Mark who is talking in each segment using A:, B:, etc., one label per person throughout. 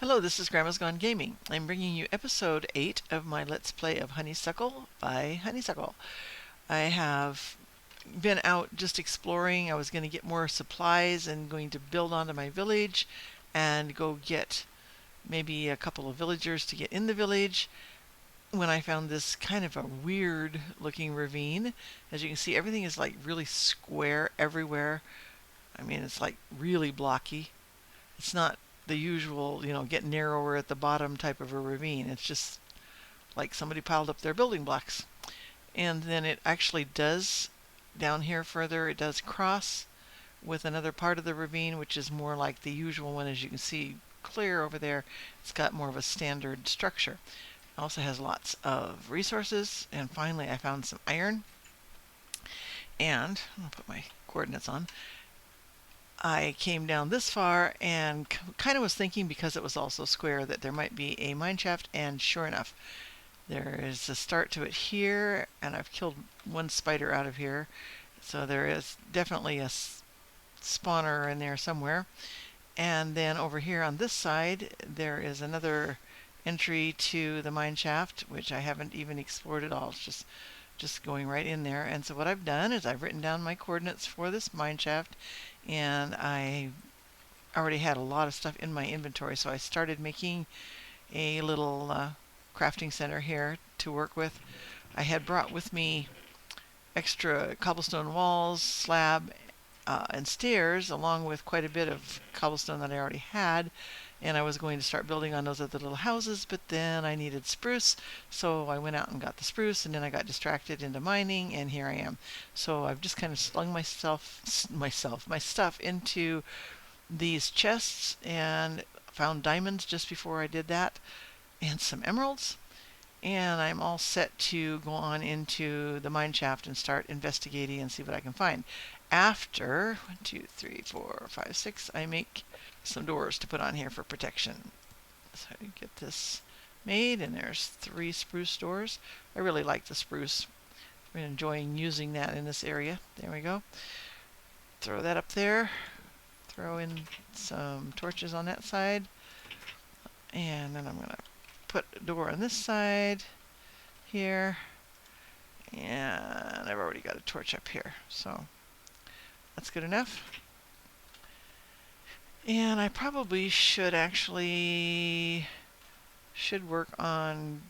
A: Hello, this is Grandma's Gone Gaming. I'm bringing you episode 8 of my Let's Play of Honeysuckle by Honeysuckle. I have been out just exploring. I was going to get more supplies and going to build onto my village and go get maybe a couple of villagers to get in the village when I found this kind of a weird looking ravine. As you can see, everything is like really square everywhere. I mean, it's like really blocky. It's not the usual, get narrower at the bottom type of a ravine. It's just like somebody piled up their building blocks. And then it actually does, down here further, it does cross with another part of the ravine, which is more like the usual one. As you can see clear over there, it's got more of a standard structure. It also has lots of resources. And finally, I found some iron. And I'll put my coordinates on. I came down this far and kind of was thinking, because it was also square, that there might be a mineshaft, and sure enough, there is a start to it here, and I've killed one spider out of here, so there is definitely a spawner in there somewhere. And then over here on this side, there is another entry to the mineshaft, which I haven't even explored at all. It's just going right in there. And so what I've done is I've written down my coordinates for this mineshaft, and I already had a lot of stuff in my inventory, so I started making a little crafting center here to work with. I had brought with me extra cobblestone walls, slab, and stairs, along with quite a bit of cobblestone that I already had, and I was going to start building on those other little houses, but then I needed spruce, so I went out and got the spruce, and then I got distracted into mining, and here I am. So I've just kind of slung my stuff into these chests, and found diamonds just before I did that, and some emeralds, and I'm all set to go on into the mineshaft and start investigating and see what I can find. After 1, 2, 3, 4, 5, 6, I make some doors to put on here for protection. So I get this made, and there's 3 spruce doors. I really like the spruce. I'm enjoying using that in this area. There we go. Throw that up there. Throw in some torches on that side. And then I'm going to put a door on this side here. And I've already got a torch up here, so that's good enough. And I probably should work on.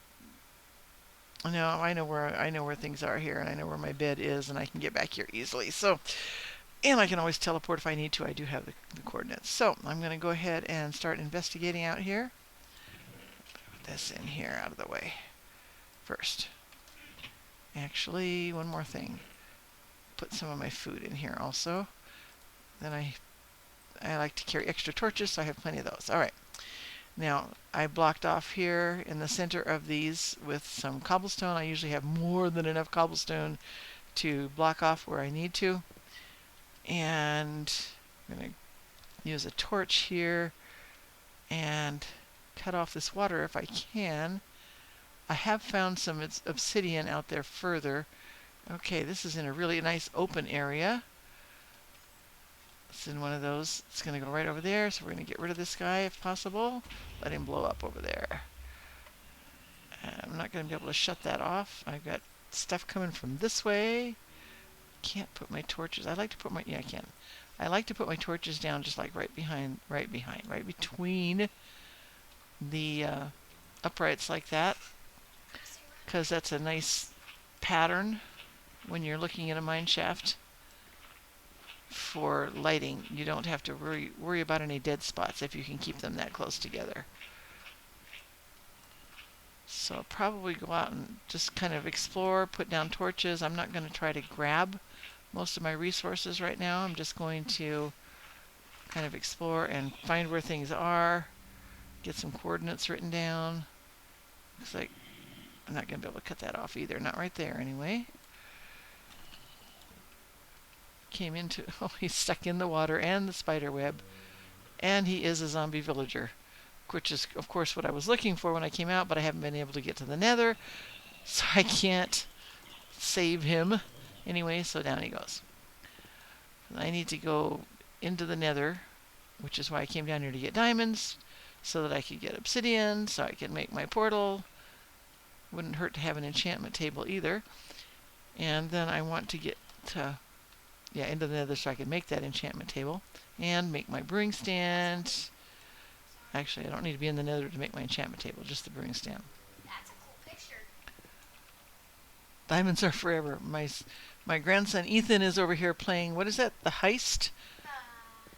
A: No, I know where things are here, and I know where my bed is, and I can get back here easily. So, and I can always teleport if I need to. I do have the coordinates. So I'm going to go ahead and start investigating out here. Put this in here out of the way first. Actually, one more thing. Put some of my food in here also. Then I like to carry extra torches, so I have plenty of those. All right. Now, I blocked off here in the center of these with some cobblestone. I usually have more than enough cobblestone to block off where I need to. And I'm going to use a torch here and cut off this water if I can. I have found some obsidian out there further. Okay, this is in a really nice open area. It's in one of those. It's going to go right over there, so we're going to get rid of this guy if possible. Let him blow up over there. I'm not going to be able to shut that off. I've got stuff coming from this way. Can't put my torches. I like to put my... Yeah, I can. I like to put my torches down just like right between the uprights like that, because that's a nice pattern when you're looking at a mine shaft. For lighting, you don't have to worry about any dead spots if you can keep them that close together. So I'll probably go out and just kind of explore, put down torches. I'm not going to try to grab most of my resources right now. I'm just going to kind of explore and find where things are, get some coordinates written down. Looks like I'm not going to be able to cut that off either. Not right there anyway. Came into... Oh, he's stuck in the water and the spider web. And he is a zombie villager, which is, of course, what I was looking for when I came out, but I haven't been able to get to the nether, so I can't save him. Anyway, so down he goes. I need to go into the nether, which is why I came down here to get diamonds, so that I could get obsidian, so I could make my portal. Wouldn't hurt to have an enchantment table either. And then I want to get to, into the nether so I can make that enchantment table and make my brewing stand. Actually, I don't need to be in the nether to make my enchantment table, just the brewing stand.
B: That's a cool picture.
A: Diamonds are forever. My grandson Ethan is over here playing, what is that? The Heist?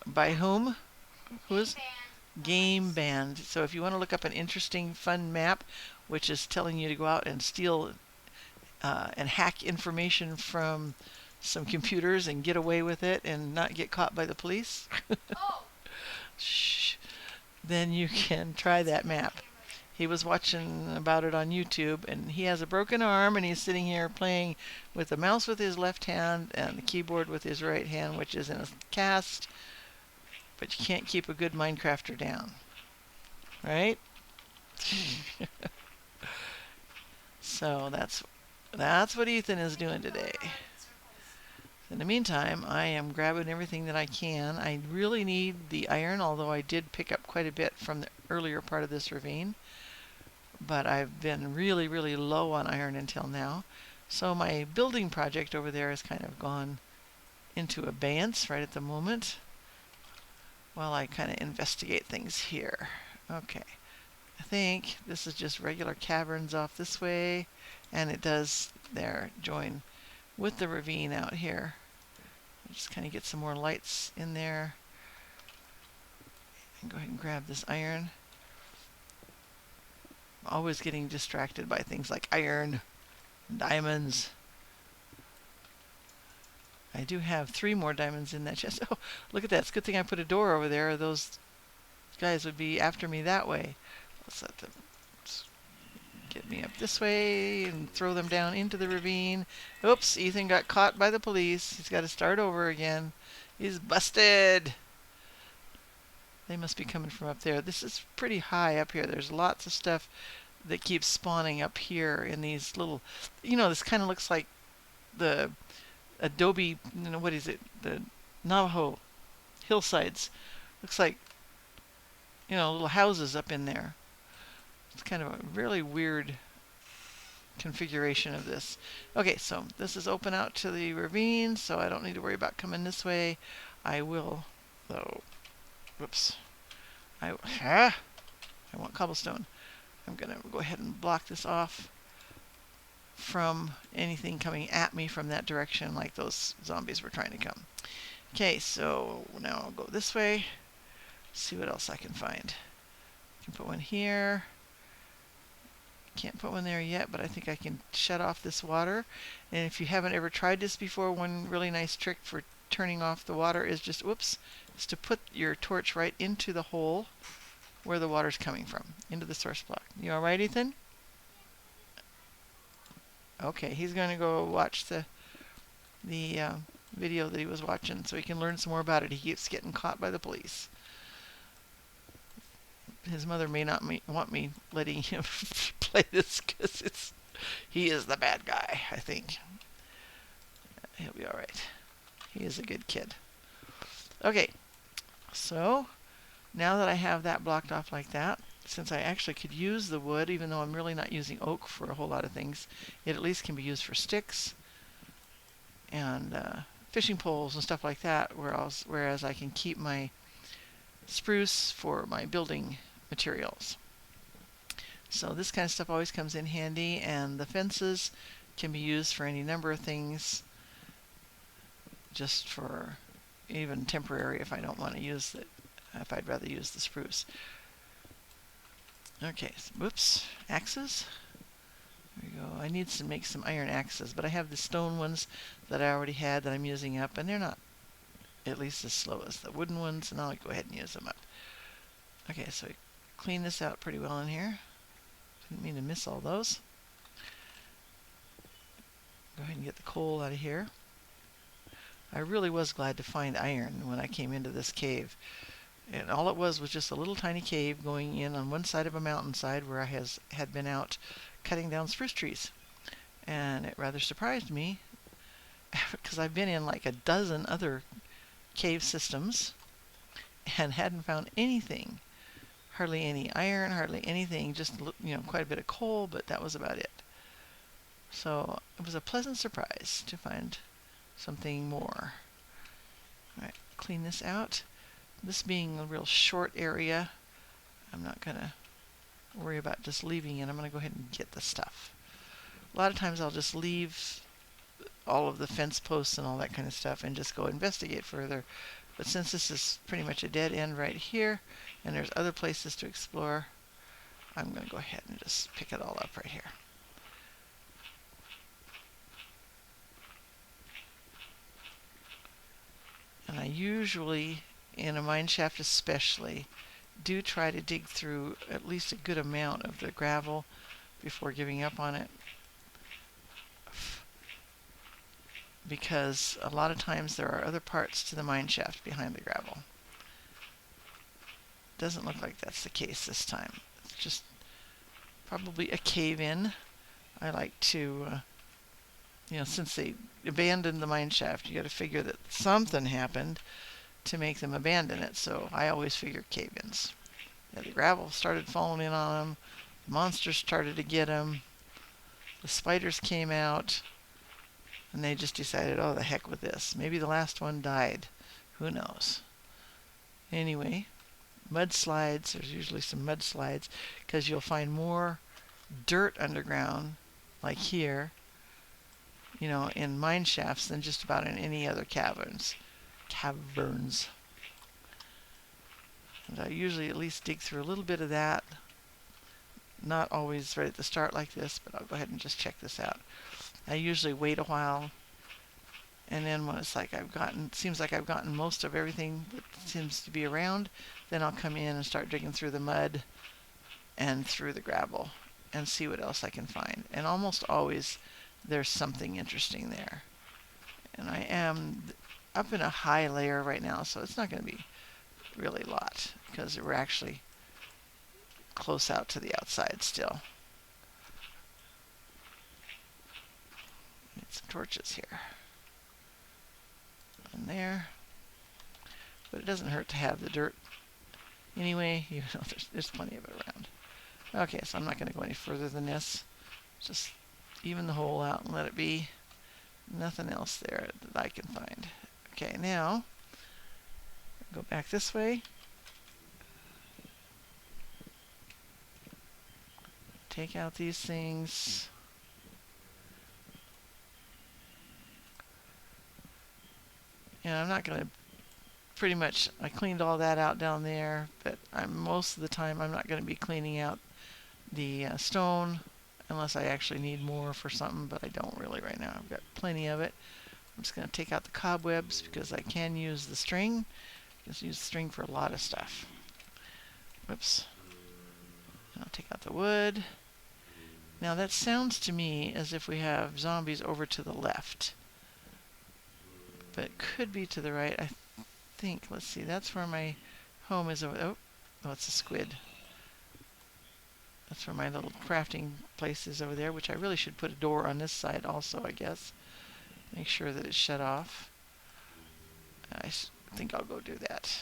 A: By whom? Who is? Game Band. So if you want to look up an interesting, fun map, which is telling you to go out and steal and hack information from some computers and get away with it and not get caught by the police,
B: Oh.
A: shh, then you can try that map. He was watching about it on YouTube, and he has a broken arm, and he's sitting here playing with the mouse with his left hand and the keyboard with his right hand, which is in a cast. But you can't keep a good Minecrafter down, right? So that's what Ethan is doing today. In the meantime, I am grabbing everything that I can. I really need the iron, although I did pick up quite a bit from the earlier part of this ravine. But I've been really, really low on iron until now. So my building project over there has kind of gone into abeyance right at the moment while I kind of investigate things here. Okay. I think this is just regular caverns off this way, and it does there join with the ravine out here. Just kind of get some more lights in there. And go ahead and grab this iron. I'm always getting distracted by things like iron, diamonds. I do have 3 more diamonds in that chest. Oh, look at that. It's a good thing I put a door over there, or those guys would be after me that way. Let's let them get me up this way and throw them down into the ravine. Oops, Ethan got caught by the police. He's got to start over again. He's busted. They must be coming from up there. This is pretty high up here. There's lots of stuff that keeps spawning up here in these little, this kind of looks like the Adobe, what is it? The Navajo hillsides. Looks like, little houses up in there. It's kind of a really weird configuration of this. Okay, so this is open out to the ravine, so I don't need to worry about coming this way. I will, though. Whoops. I want cobblestone. I'm going to go ahead and block this off from anything coming at me from that direction, like those zombies were trying to come. Okay, so now I'll go this way. See what else I can find. I can put one here. Can't put one there yet, but I think I can shut off this water. And if you haven't ever tried this before, one really nice trick for turning off the water is just, is to put your torch right into the hole where the water's coming from, into the source block. You alright, Ethan? Okay, he's going to go watch the video that he was watching so he can learn some more about it. He keeps getting caught by the police. His mother may not want me letting him play this because he is the bad guy, I think. He'll be alright. He is a good kid. Okay, so now that I have that blocked off like that, since I actually could use the wood, even though I'm really not using oak for a whole lot of things, it at least can be used for sticks and fishing poles and stuff like that, whereas I can keep my spruce for my building materials. So this kind of stuff always comes in handy, and the fences can be used for any number of things, just for even temporary if I don't want to use it, if I'd rather use the spruce. Okay, so, whoops, axes. There we go. I need to make some iron axes, but I have the stone ones that I already had that I'm using up, and they're not at least as slow as the wooden ones, and I'll go ahead and use them up. Okay, so we clean this out pretty well in here. Didn't mean to miss all those. Go ahead and get the coal out of here. I really was glad to find iron when I came into this cave. And all it was just a little tiny cave going in on one side of a mountainside where I had been out cutting down spruce trees. And it rather surprised me because I've been in like a dozen other cave systems and hadn't found anything Hardly any iron, hardly anything, just quite a bit of coal, but that was about it. So it was a pleasant surprise to find something more. All right, clean this out. This being a real short area, I'm not going to worry about just leaving it. I'm going to go ahead and get the stuff. A lot of times I'll just leave all of the fence posts and all that kind of stuff and just go investigate further. But since this is pretty much a dead end right here, and there's other places to explore, I'm going to go ahead and just pick it all up right here. And I usually, in a mine shaft especially, do try to dig through at least a good amount of the gravel before giving up on it. Because a lot of times there are other parts to the mine shaft behind the gravel. Doesn't look like that's the case this time. It's just probably a cave-in. I like to, since they abandoned the mine shaft, you got to figure that something happened to make them abandon it. So I always figure cave-ins. Yeah, the gravel started falling in on them. The monsters started to get them. The spiders came out. And they just decided, oh, the heck with this. Maybe the last one died. Who knows? Anyway, mudslides. There's usually some mudslides because you'll find more dirt underground, like here, in mine shafts than just about in any other caverns. And I usually at least dig through a little bit of that. Not always right at the start like this, but I'll go ahead and just check this out. I usually wait a while, and then when it's like seems like I've gotten most of everything that seems to be around, then I'll come in and start digging through the mud and through the gravel and see what else I can find. And almost always there's something interesting there. And I am up in a high layer right now, so it's not going to be really a lot because we're actually close out to the outside still. Need some torches here and there, but it doesn't hurt to have the dirt anyway. There's plenty of it around. Okay, so I'm not going to go any further than this. Just even the hole out and let it be. Nothing else there that I can find. Okay, now go back this way. Take out these things. And I'm not going to, pretty much, I cleaned all that out down there, but most of the time I'm not going to be cleaning out the stone unless I actually need more for something, but I don't really right now. I've got plenty of it. I'm just going to take out the cobwebs because I can use the string. Just use the string for a lot of stuff. Whoops. I'll take out the wood. Now that sounds to me as if we have zombies over to the left. But it could be to the right. I think, let's see, that's where my home is over. Oh, it's a squid. That's where my little crafting place is over there, which I really should put a door on this side also, I guess. Make sure that it's shut off. I think I'll go do that.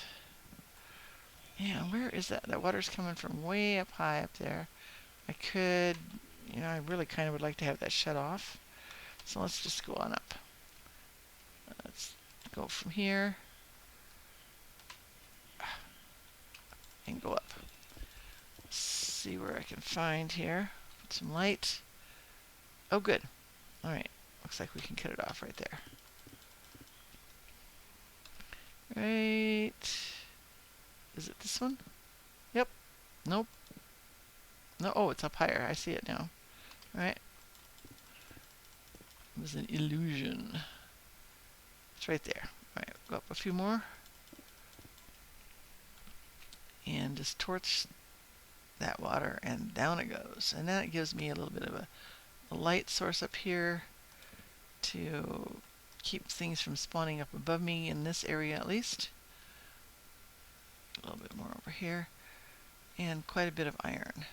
A: Yeah, where is that? That water's coming from way up high up there. I could, I really kind of would like to have that shut off. So let's just go on up. Let's go from here and go up. See where I can find here. Put some light. Oh, good. All right. Looks like we can cut it off right there. Right. Is it this one? Yep. Nope. No. Oh, it's up higher. I see it now. All right. It was an illusion. It's right there. All right. Go up a few more. And just torch that water, and down it goes. And that gives me a little bit of a light source up here to keep things from spawning up above me in this area at least. A little bit more over here. And quite a bit of iron.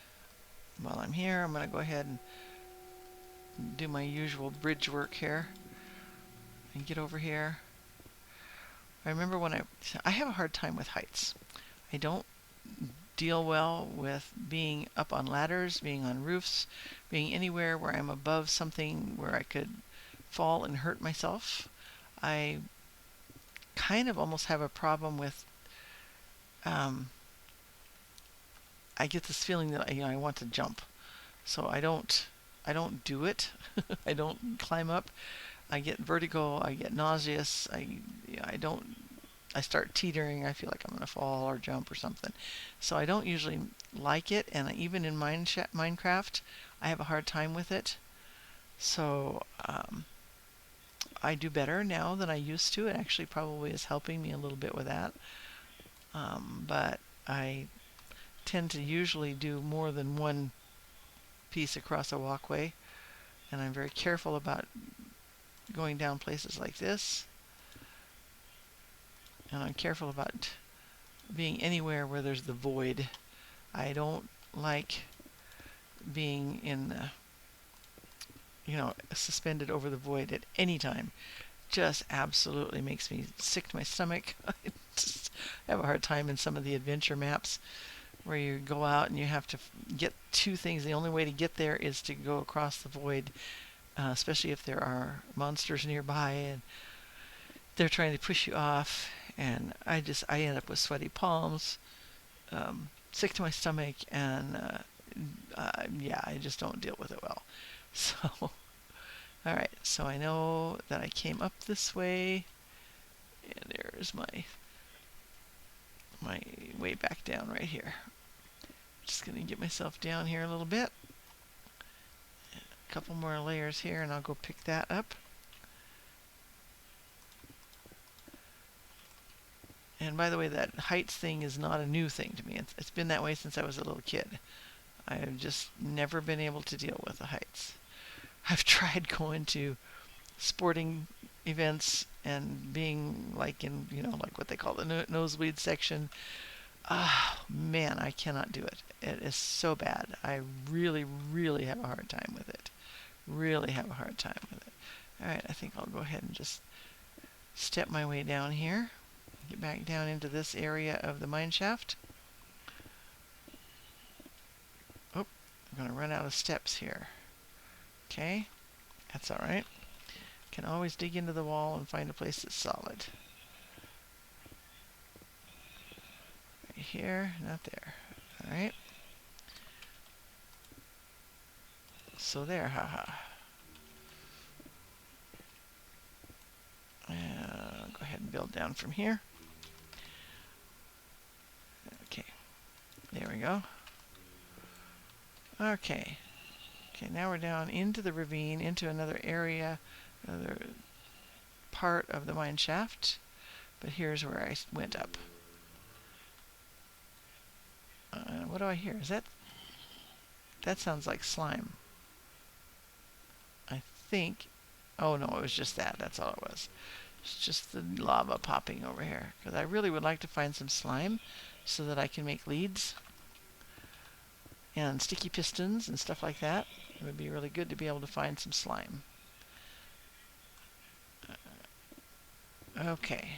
A: While I'm here, I'm going to go ahead and do my usual bridge work here. And get over here. I remember when I have a hard time with heights. I don't deal well with being up on ladders, being on roofs, being anywhere where I'm above something where I could fall and hurt myself. I kind of almost have a problem with um, I get this feeling that I want to jump, so I don't do it. I don't climb up. I get vertigo. I get nauseous. I don't. I start teetering. I feel like I'm gonna fall or jump or something. So I don't usually like it, and even in Minecraft, I have a hard time with it. So I do better now than I used to. It actually probably is helping me a little bit with that. But I tend to usually do more than one piece across a walkway, and I'm very careful about going down places like this. And I'm careful about being anywhere where there's the void. I don't like being in the, suspended over the void at any time. Just absolutely makes me sick to my stomach. I just have a hard time in some of the adventure maps where you go out and you have to get two things. The only way to get there is to go across the void, especially if there are monsters nearby and they're trying to push you off. And I end up with sweaty palms, sick to my stomach, and yeah, I just don't deal with it well. So, all right, so I know that I came up this way, and there's my way back down right here. Just gonna get myself down here a little bit. A couple more layers here, and I'll go pick that up. And by the way, that heights thing is not a new thing to me. It's been that way since I was a little kid. I've just never been able to deal with the heights. I've tried going to sporting events and being like in, like what they call the nosebleed section. Ah, man, I cannot do it. It is so bad. I really, really have a hard time with it. Really have a hard time with it. All right, I think I'll go ahead and just step my way down here. Get back down into this area of the mineshaft. Oh, I'm going to run out of steps here. Okay, that's all right. Can always dig into the wall and find a place that's solid. Right here, not there. All right. So there, haha. I'll go ahead and build down from here. Okay, there we go. Okay. Okay, now we're down into the ravine, into another area, another part of the mine shaft. But here's where I went up. What do I hear? Is that... That sounds like slime. I think... Oh no, it was just that. That's all it was. It's just the lava popping over here. Because I really would like to find some slime so that I can make leads and sticky pistons and stuff like that. It would be really good to be able to find some slime. Okay.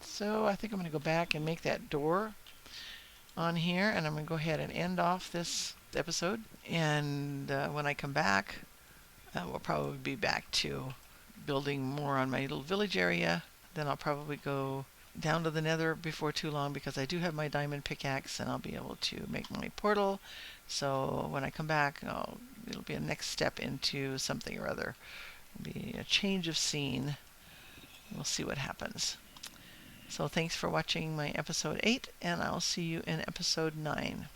A: So I think I'm going to go back and make that door on here, and I'm going to go ahead and end off this episode. And when I come back, we'll probably be back to building more on my little village area. Then I'll probably go down to the nether before too long because I do have my diamond pickaxe and I'll be able to make my portal. So when I come back, it'll be a next step into something or other. It'll be a change of scene. We'll see what happens. So thanks for watching my episode 8, and I'll see you in episode 9.